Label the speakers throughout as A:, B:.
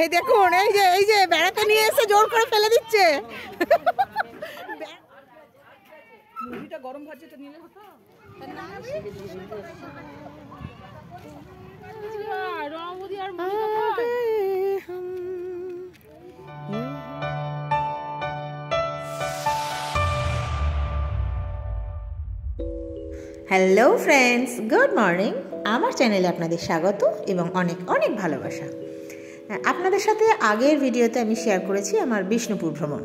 A: এই দেখুন, এই যে বেড়াতে নিয়ে এসে জোর করে ফেলে দিচ্ছে। মুড়িটা গরম ভাজতে নিলে হতো। Hello friends, good morning. আমার চ্যানেলে আপনাদের স্বাগত এবং অনেক অনেক ভালোবাসা। আপনাদের সাথে আগের ভিডিওতে আমি শেয়ার করেছি আমার বিষ্ণুপুর ভ্রমণ,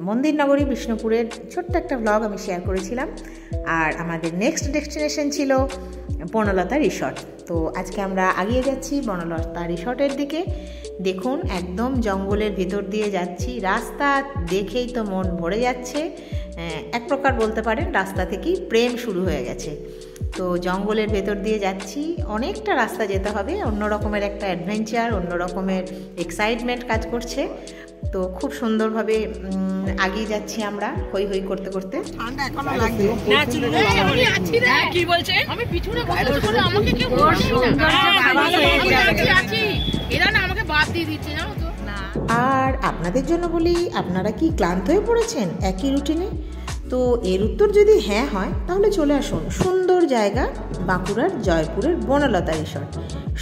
A: মন্দির নগরী বিষ্ণুপুরের ছোট্ট একটা ব্লগ আমি শেয়ার করেছিলাম। আর আমাদের নেক্সট ডেস্টিনেশন ছিল বনলতা রিসর্ট। তো আজকে আমরা এগিয়ে যাচ্ছি বনলতা রিসর্টের দিকে। দেখুন, একদম জঙ্গলের ভিতর দিয়ে যাচ্ছি, রাস্তা দেখেই তো মন ভরে যাচ্ছে। এক প্রকার বলতে পারেন রাস্তা থেকেই প্রেম শুরু হয়ে গেছে। তো জঙ্গলের ভেতর দিয়ে যাচ্ছি, অনেকটা রাস্তা যেতে হবে, অন্য রকমের একটা অ্যাডভেঞ্চার, অন্য রকমের এক্সাইটমেন্ট কাজ করছে। তো খুব সুন্দরভাবে এগিয়ে যাচ্ছি আমরা, হই হই করতে করতে। ঠান্ডা এখনো লাগছে না, কি বলছে আমি পিছনে বসে আমাকে কেউ এরা না আমাকে বাদ দিয়ে দিচ্ছে না। আর আপনাদের জন্য বলি, আপনারা কি ক্লান্ত হয়ে পড়েছেন একই রুটিনে? তো এর উত্তর যদি হ্যাঁ হয়, তাহলে চলে আসুন সুন্দর জায়গা বাঁকুড়ার জয়পুরের বনলতা রিসর্ট।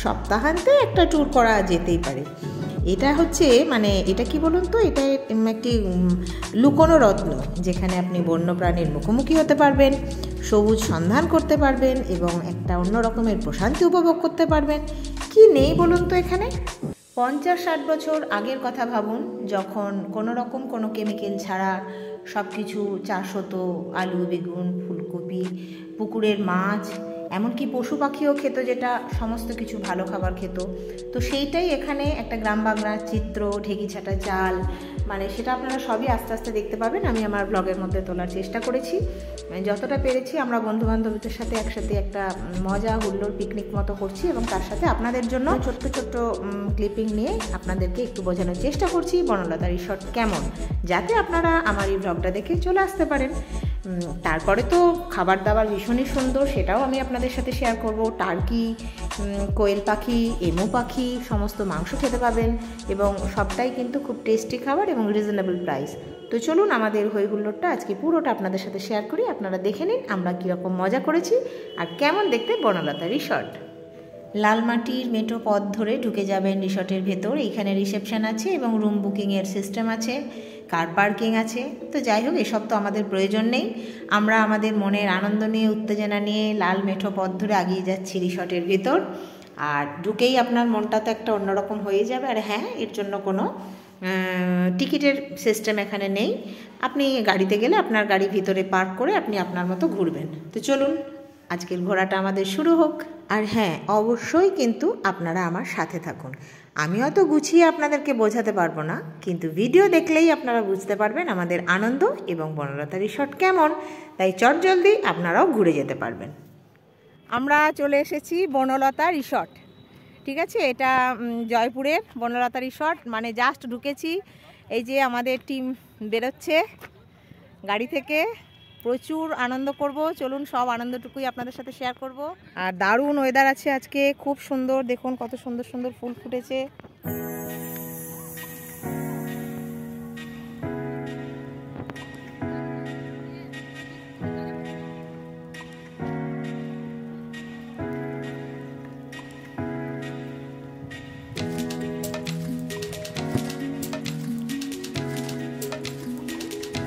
A: সপ্তাহান্তে একটা ট্যুর করা যেতেই পারে। এটা হচ্ছে এটা কি বলুন তো, এটা একটি লুকোনো রত্ন, যেখানে আপনি বন্যপ্রাণীর মুখোমুখি হতে পারবেন, সবুজ সন্ধান করতে পারবেন এবং একটা অন্য রকমের প্রশান্তি উপভোগ করতে পারবেন। কি নেই বলুন তো এখানে? 50-60 বছর আগের কথা ভাবুন, যখন কোনো কেমিক্যাল ছাড়া সব কিছু চাষ হতো। আলু, বেগুন, ফুলকপি, পুকুরের মাছ, এমনকি পশু পাখিও খেত, যেটা সমস্ত কিছু ভালো খাবার খেত। তো সেইটাই এখানে একটা গ্রাম বাংলার চিত্র, ঢেকি ছাটা চাল, সেটা আপনারা সবই আস্তে আস্তে দেখতে পাবেন। আমি আমার ব্লগের মধ্যে তোলার চেষ্টা করেছি, যতটা পেরেছি। আমরা বন্ধুবান্ধবদের সাথে একসাথে একটা মজা হুল্লোড় পিকনিক মতো করছি এবং তার সাথে আপনাদের জন্য ছোট্ট ছোট্ট ক্লিপিং নিয়ে আপনাদেরকে একটু বোঝানোর চেষ্টা করছি বনলতা রিসর্ট কেমন, যাতে আপনারা আমার এই ব্লগটা দেখে চলে আসতে পারেন। তারপরে তো খাবার দাবার ভীষণই সুন্দর, সেটাও আমি আপনাদের সাথে শেয়ার করব। টার্কি, কোয়েল পাখি, এমু পাখি, সমস্ত মাংস খেতে পাবেন এবং সবটাই কিন্তু খুব টেস্টি খাবার এবং রিজনেবল প্রাইস। তো চলুন আমাদের হই হুল্লোড়টা আজকে পুরোটা আপনাদের সাথে শেয়ার করি। আপনারা দেখে নিন আমরা কীরকম মজা করেছি আর কেমন দেখতে বনলতা রিসর্ট। লালমাটির মেট্রো পথ ধরে ঢুকে যাবেন রিসর্টের ভেতর। এইখানে রিসেপশন আছে এবং রুম বুকিংয়ের সিস্টেম আছে, কার পার্কিং আছে। তো যাই হোক, এসব তো আমাদের প্রয়োজন নেই। আমরা আমাদের মনের আনন্দ নিয়ে, উত্তেজনা নিয়ে লাল মেঠো পথ ধরে এগিয়ে যাচ্ছি রিসর্টের ভেতর। আর ঢুকেই আপনার মনটা তো একটা অন্যরকম হয়ে যাবে। আর হ্যাঁ, এর জন্য কোনো টিকিটের সিস্টেম এখানে নেই। আপনি গাড়িতে গেলে আপনার গাড়ি ভিতরে পার্ক করে আপনি আপনার মতো ঘুরবেন। তো চলুন আজকের ঘোরাটা আমাদের শুরু হোক। আর হ্যাঁ, অবশ্যই কিন্তু আপনারা আমার সাথে থাকুন। আমি অত গুছিয়ে আপনাদেরকে বোঝাতে পারবো না, কিন্তু ভিডিও দেখলেই আপনারা বুঝতে পারবেন আমাদের আনন্দ এবং বনলতা রিসর্ট কেমন। তাই চটজলদি আপনারাও ঘুরে যেতে পারবেন। আমরা চলে এসেছি বনলতা রিসর্ট, ঠিক আছে? এটা জয়পুরের বনলতা রিসর্ট। জাস্ট ঢুকেছি, এই যে আমাদের টিম বেরোচ্ছে গাড়ি থেকে। প্রচুর আনন্দ করব, চলুন সব আনন্দটুকুই আপনাদের সাথে শেয়ার করব। আর দারুণ ওয়েদার আছে আজকে, খুব সুন্দর। দেখুন কত সুন্দর সুন্দর ফুল ফুটেছে।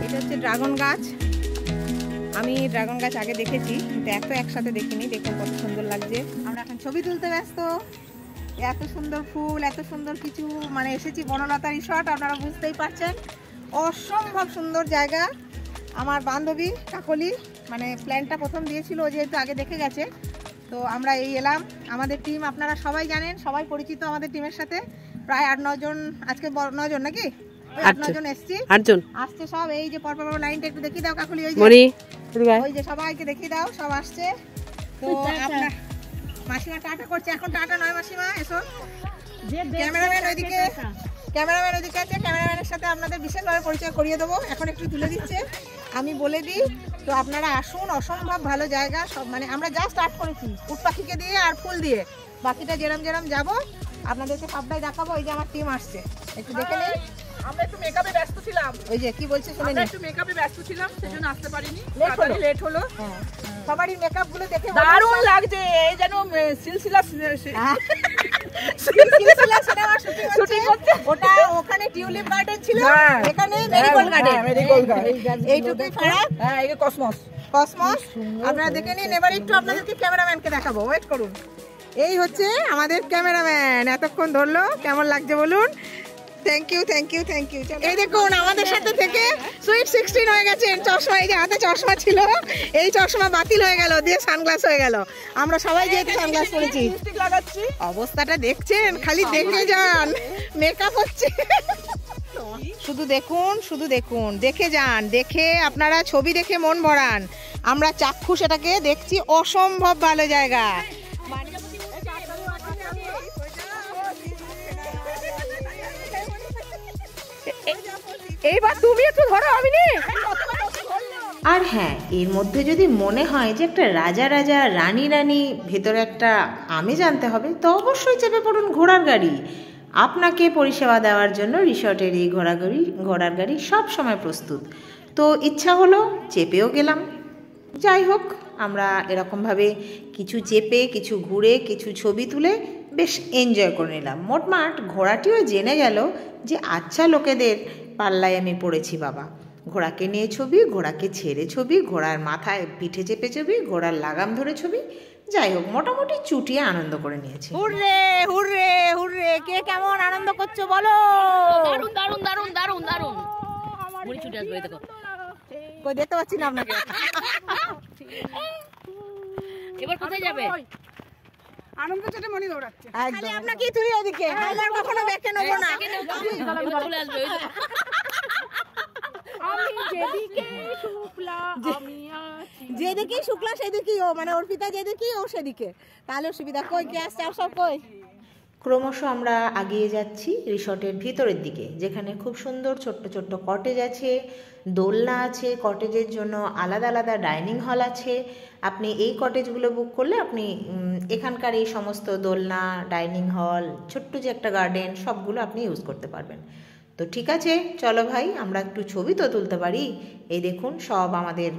A: এটা হচ্ছে ড্রাগন গাছ। আমি ড্রাগন গাছ আগে দেখেছি, কিন্তু এত একসাথে দেখিনি। দেখুন কত সুন্দর লাগছে। আমরা এখন ছবি তুলতে ব্যস্ত। এত সুন্দর ফুল, এত সুন্দর কিছু, এসেছি বনলতা রিসর্ট, আপনারা বুঝতেই পারছেন। অসম্ভব সুন্দর জায়গা। আমার বান্ধবী কাকলি প্ল্যানটা প্রথম দিয়েছিল, ও যেহেতু আগে দেখে গেছে। তো আমরা এই এলাম। আমাদের টিম আপনারা সবাই জানেন, সবাই পরিচিত আমাদের টিমের সাথে। প্রায় 8-9 জন, আজকে 9 জন নাকি? 8-9 জন এসছি। 8 জন আসছে সব। এই যে পরপর লাইনটা একটু দেখিয়ে দাও কাকুলি, ওই যে সবাইকে দেখিয়ে দাও, সব আসছে। তো আপনার মাসিমা টাটা করছে এখন। টাটা নয় মাসিমা, এসো। ক্যামেরাম্যান ওইদিকে আছে। ক্যামেরাম্যানের সাথে আপনাদের বিশেষভাবে পরিচয় করিয়ে দেবো, এখন একটু তুলে দিচ্ছে। আমি বলে দিই, তো আপনারা আসুন। অসম্ভব ভালো জায়গা। সব আমরা জাস্ট স্টার্ট করেছি উট পাখিকে দিয়ে আর ফুল দিয়ে, বাকিটা যেরম যেরম যাবো আপনাদেরকে সবটাই দেখাবো। এই যে আমার টিম আসছে, একটু দেখে নিন।
B: আমরা একটু মেকআপে ব্যস্ত ছিলাম।
A: ওই যে কি বলছে শুনে নিন।
B: একটু মেকআপে ব্যস্ত ছিলাম, সেজন্য আসতে পারিনি, লেট হলো।
A: সবারই মেকআপ গুলো দেখে
B: দারুণ লাগছে। এই যেন সিলসিলা
A: শুটিং হচ্ছে। ওটা ওখানে টিউলিপ গার্ডেন ছিল, এখানে মেরিগোল্ড গার্ডেন। এইটুকুই ফারাক।
B: হ্যাঁ, এই কসমস।
A: আপনারা দেখে নিন। এবার একটু আপনাদেরকে ক্যামেরাম্যানকে দেখাবো, ওয়েট করুন। এই হচ্ছে আমাদের ক্যামেরাম্যান, এতক্ষণ ধরলো। কেমন লাগছে বলুন? Thank you. এই দেখুন আমাদের সাথে থেকে সুইট 16 হয়ে গেছেন। চশমা, এই যে হাতে চশমা ছিল, এই চশমা বাতিল হয়ে গেল, দিয়ে সানগ্লাস হয়ে গেল। আমরা সবাই যেহেতু সানগ্লাস পরেছি,
B: লাগাচ্ছি।
A: অবস্থাটা দেখছেন, খালি দেখে যান, মেকআপ হচ্ছে। শুধু দেখুন, দেখে যান, দেখে আপনারা ছবি দেখে মন ভরান। আমরা চাক্ষুষ এটাকে দেখছি, অসম্ভব ভালো জায়গা।
B: এইবার তুমি একটু ধরো, আমি নি।
A: আর হ্যাঁ, এর মধ্যে যদি মনে হয় যে একটা রাজা রানী ভেতরে একটা আমেজ আনতে হবে, তো অবশ্যই চেপে পড়ুন ঘোড়ার গাড়ি। আপনাকে পরিষেবা দেওয়ার জন্য রিসর্টের এই ঘোড়ার গাড়ি সব সময় প্রস্তুত। তো ইচ্ছা হলো চেপেও গেলাম। যাই হোক, আমরা এরকমভাবে কিছু চেপে, কিছু ঘুরে, কিছু ছবি তুলে বেশ এনজয় করে নিলাম। মোটমাট ঘোড়াটিও জেনে গেল যে আচ্ছা লোকেদের পাল্লায় আমি পড়েছি বাবা। ঘোড়াকে নিয়ে ছবি, ঘোড়াকে ছেড়ে ছবি, ঘোড়ার মাথায় পিঠে চেপে ছবি, ঘোড়ার লাগাম ধরে ছবি। যাই হোক, মোটামুটি চুটিয়ে আনন্দ করে নিয়েছি। হুররে হুররে হুররে, কে কেমন আনন্দ করছো বলো?
C: দারুন দারুন দারুন দারুন দারুন। মুড়ি ছুটে আসবে, দেখো।
A: কই দেখতে পাচ্ছি না আপনাকে।
C: এবার কোথায় যাবে?
B: আনন্দ চটে মনি দৌড়াচ্ছে।
A: খালি আপনাকেই তুলি ওদিকে, নাইলে আর কখনো ব্যাকে নেবো না।
C: এবার চলে আসবে।
A: যেদিকেই শুক্লা সেদিকেই ও, মানে অর্পিতা যেদিকেই ও সেদিকে, তাহলে সুবিধা। কই কে আসছে আর সব কই? ক্রমশ আমরা এগিয়ে যাচ্ছি রিসর্টের ভিতরের দিকে, যেখানে খুব সুন্দর ছোট্ট ছোট্ট কটেজ আছে, দোলনা আছে, কটেজের জন্য আলাদা আলাদা ডাইনিং হল আছে। আপনি এই কটেজগুলো বুক করলে আপনি এখানকার এই সমস্ত দোলনা, ডাইনিং হল, ছোট্ট যে একটা গার্ডেন, সবগুলো আপনি ইউজ করতে পারবেন। তো ঠিক আছে, চলো ভাই, আমরা একটু ছবি তো তুলতে পারি। এই দেখুন, সব আমাদের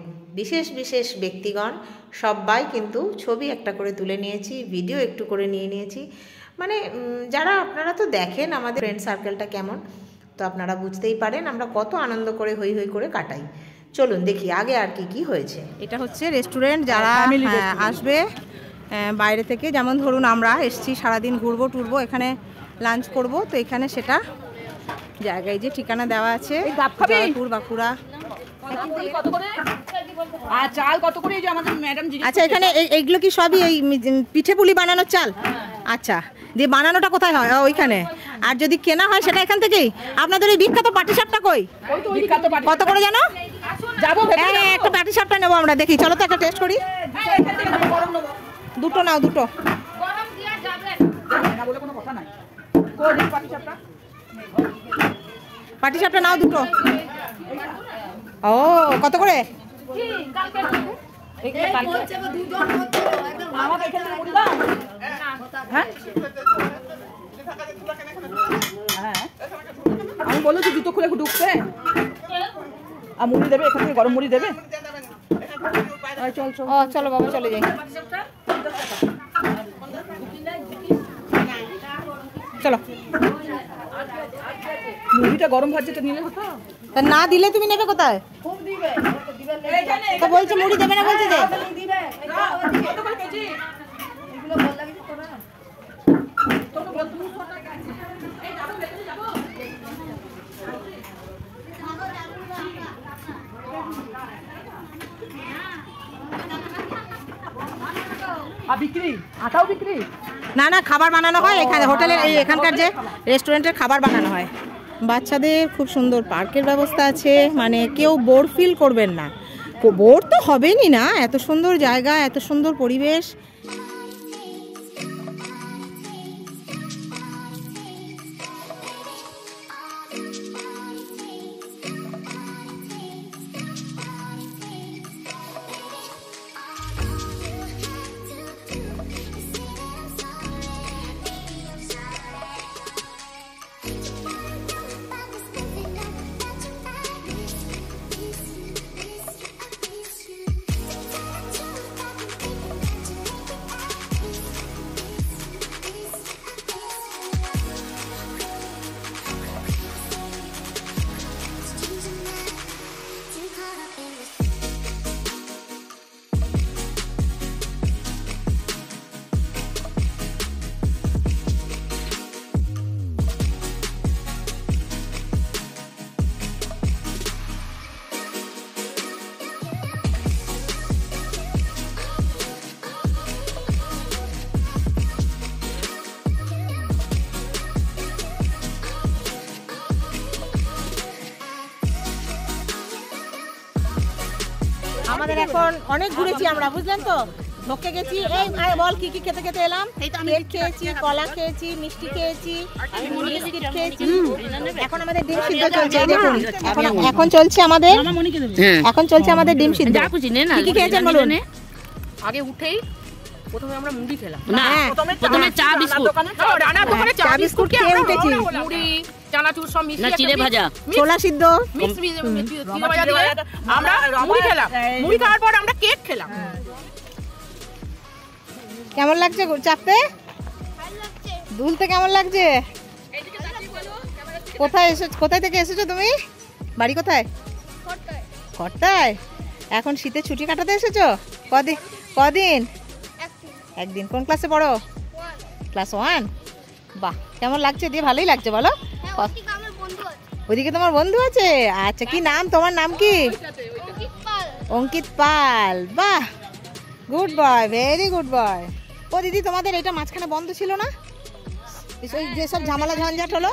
A: বিশেষ ব্যক্তিগণ সবাই কিন্তু ছবি একটা করে তুলে নিয়েছি, ভিডিও একটু করে নিয়েছি। মানে যারা, আপনারা তো দেখেন আমাদের ফ্রেন্ড সার্কেলটা কেমন, তো আপনারা বুঝতেই পারেন আমরা কত আনন্দ করে হই করে কাটাই। চলুন দেখি আগে আর কি হয়েছে। এটা হচ্ছে রেস্টুরেন্ট, যারা আসবে বাইরে থেকে, যেমন ধরুন আমরা এসছি সারাদিন ঘুরবো টুরবো, এখানে লাঞ্চ করব, তো এখানে সেটা জায়গায় যে ঠিকানা দেওয়া আছে, জয়পুর, বাঁকুড়া। আচ্ছা, এখানে এইগুলো কি সবই এই পিঠে পুলি বানানোর চাল? আচ্ছা, দিয়ে বানানোটা কোথায় হয়? ওইখানে। আর যদি কেনা হয় সেটা এখান থেকেই? আপনাদের এই বিখ্যাত পাটিসাপটা কই? কত করে জানো? হ্যাঁ, একটা পাটিসাপটা নেবো আমরা, দেখি। চলো তো একটা টেস্ট করি। দুটো নাও, দুটো। পাটিসাপটা নাও দুটো। ও, কত করে?
B: আমি বলেছি জুতো খুলে ঢুকতে, আর মুড়ি দেবে, এখান থেকে গরম মুড়ি দেবে।
A: চলো বাবা, চলে যাই। চলো।
B: মুড়িটা গরম ভাজিটা নিলে হতো।
A: তা না দিলে তুমি নেবে কোথায়? তা বলছে মুড়ি দেবে না, বলছে যে
B: বিক্রি, আটাও বিক্রি।
A: না, খাবার বানানো হয় এখানে, হোটেলের এখানকার যে রেস্টুরেন্টের খাবার বানানো হয়। বাচ্চাদের খুব সুন্দর পার্কের ব্যবস্থা আছে, মানে কেউ বোর ফিল করবেন না। বোর তো হবেনই না, এত সুন্দর জায়গা, এত সুন্দর পরিবেশ। আমাদের এখন অনেক ঘুরেছি আমরা, বুঝলেন তো, ঢোকে গেছি। এই বল কি কি খেতে খেতে এলাম? কেক খেয়েছি, কলা খেয়েছি, মিষ্টি খেয়েছি, বিস্কিট খেয়েছি। এখন আমাদের ডিম সিদ্ধ চলছে, দেখুন। এখন চলছে আমাদের ডিম সিদ্ধ। কি কি খেয়েছেন বলুন?
C: আগে উঠেই প্রথমে আমরা মুড়ি খেলাম।
B: না,
C: প্রথমে চা বিস্কুট,
B: রান্নার দোকানে চা বিস্কুট খেয়ে উঠেছি।
C: মুড়ি চানাচুর সব মিশিয়ে না, চিড়ে ভাজা,
A: ছোলা সিদ্ধ,
B: আমরা মুড়ি খেলাম। মুড়ি খাওয়ার পর আমরা কেক খেলাম।
A: কেমন লাগছে চাপতে? দুলতে কেমন লাগছে? কোথায় থেকে এসেছো তুমি? বাড়ি কোথায়? কর্তায়। এখন শীতের ছুটি কাটাতে এসেছো? কদিন? একদিন। কোন ক্লাসে পড়ো? ক্লাস 1। বাহ, কেমন লাগছে দিয়ে? ভালোই লাগছে বলো। ওইদিকে তোমার বন্ধু আছে? আচ্ছা, কি নাম? তোমার নাম কি? অঙ্কিত পাল। বাহ, good boy, very good boy. ও দিদি, তোমাদের এটা মাঝখানে বন্ধ ছিল না? যেসব ঝামেলা ঝঞ্ঝাট হলো,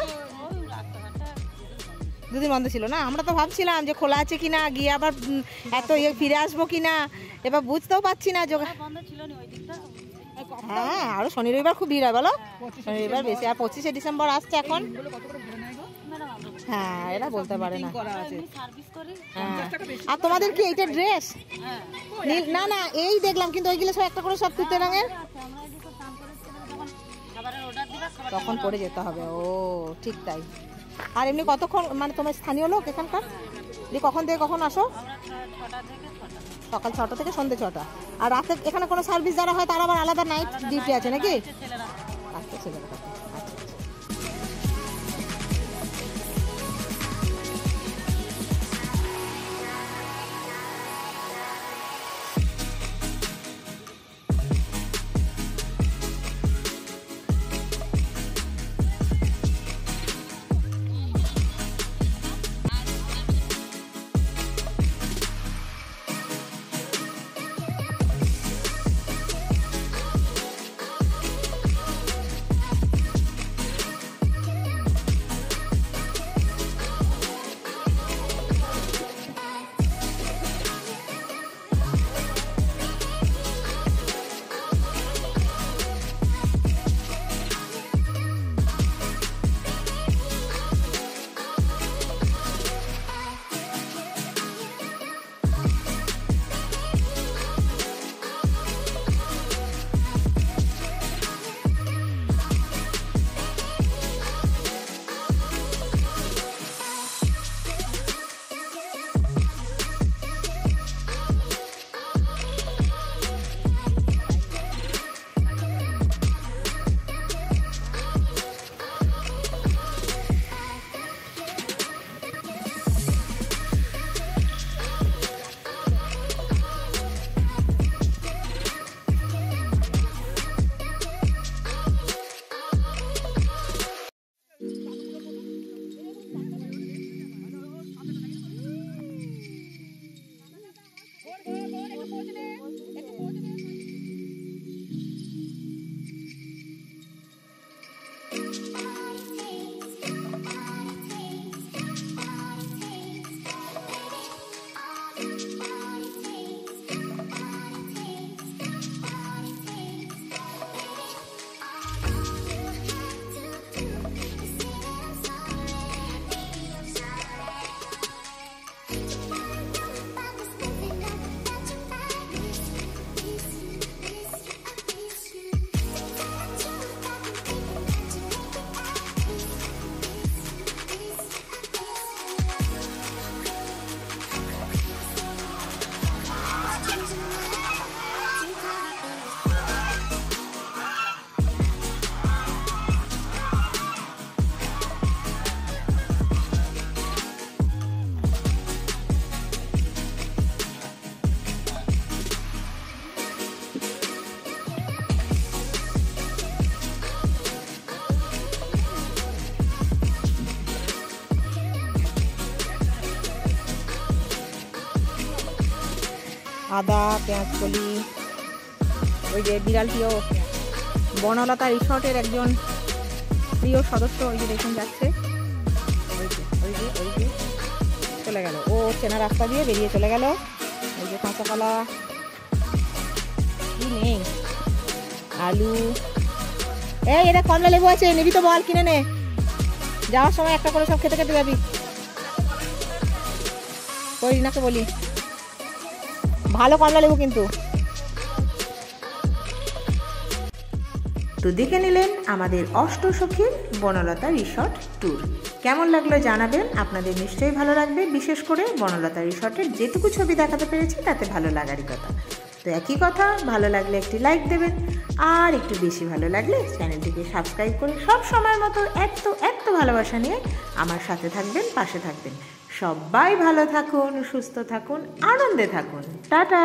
A: দুদিন বন্ধ ছিল না? আমরা তো ভাবছিলাম যে খোলা আছে কিনা, গিয়ে আবার এত ফিরে আসবো কিনা, এবার বুঝতেও পারছি না। হ্যাঁ, আরো শনি রবিবার খুব ভিড় হয় বলো। শনি রবিবার বেশি। আর 25শে ডিসেম্বর আসছে এখন। হ্যাঁ, এরা বলতে পারে না। আর তোমাদের কি এইটা ড্রেস? না না, এই দেখলাম, কিন্তু ওইগুলো সব একটা করে সব তুতে রঙের, তখন পরে যেতে হবে। ও ঠিক তাই। আর এমনি কতক্ষণ, মানে তোমার স্থানীয় লোক এখানকার? কখন থেকে কখন আসো? সকাল 6টা থেকে সন্ধ্যে 6টা। আর রাতে এখানে কোনো সার্ভিস যারা হয় তারা আবার আলাদা নাইট ডিউটি আছে নাকি? আচ্ছা, ছেলেরা। আদা, পেঁয়াজ কলি। ওই যে বিড়ালটিও বনলতা রিসর্টের একজন প্রিয় সদস্য, ওই যে দেখুন যাচ্ছে, ওই যে চলে গেল, ও চেনা রাস্তা দিয়ে বেরিয়ে চলে গেল। ওই যে কাঁচা কলা কি নেই, আলু, এই এটা কমলা লেবু আছে, নিবি তো বল, কিনে নে, যাওয়ার সময় একটা করে সব খেতে খেতে যাবি। কই রিনাকে বলি, ভালো কমলা লেবু কিন্তু। তো দেখে নিলেন আমাদের অষ্টসখীর বনলতা রিসর্ট ট্যুর। কেমন লাগলো জানাবেন, আপনাদের নিশ্চয়ই ভালো লাগবে। বিশেষ করে বনলতা রিসর্টের যেটুকু ছবি দেখাতে পেরেছি তাতে ভালো লাগারই কথা। তো একই কথা, ভালো লাগলে একটি লাইক দেবেন, আর একটু বেশি ভালো লাগলে চ্যানেলটিকে সাবস্ক্রাইব করে সব সময়ের মতো এত ভালোবাসা নিয়ে আমার সাথে থাকবেন, পাশে থাকবেন। সবাই ভালো থাকুন, সুস্থ থাকুন, আনন্দে থাকুন। টাটা।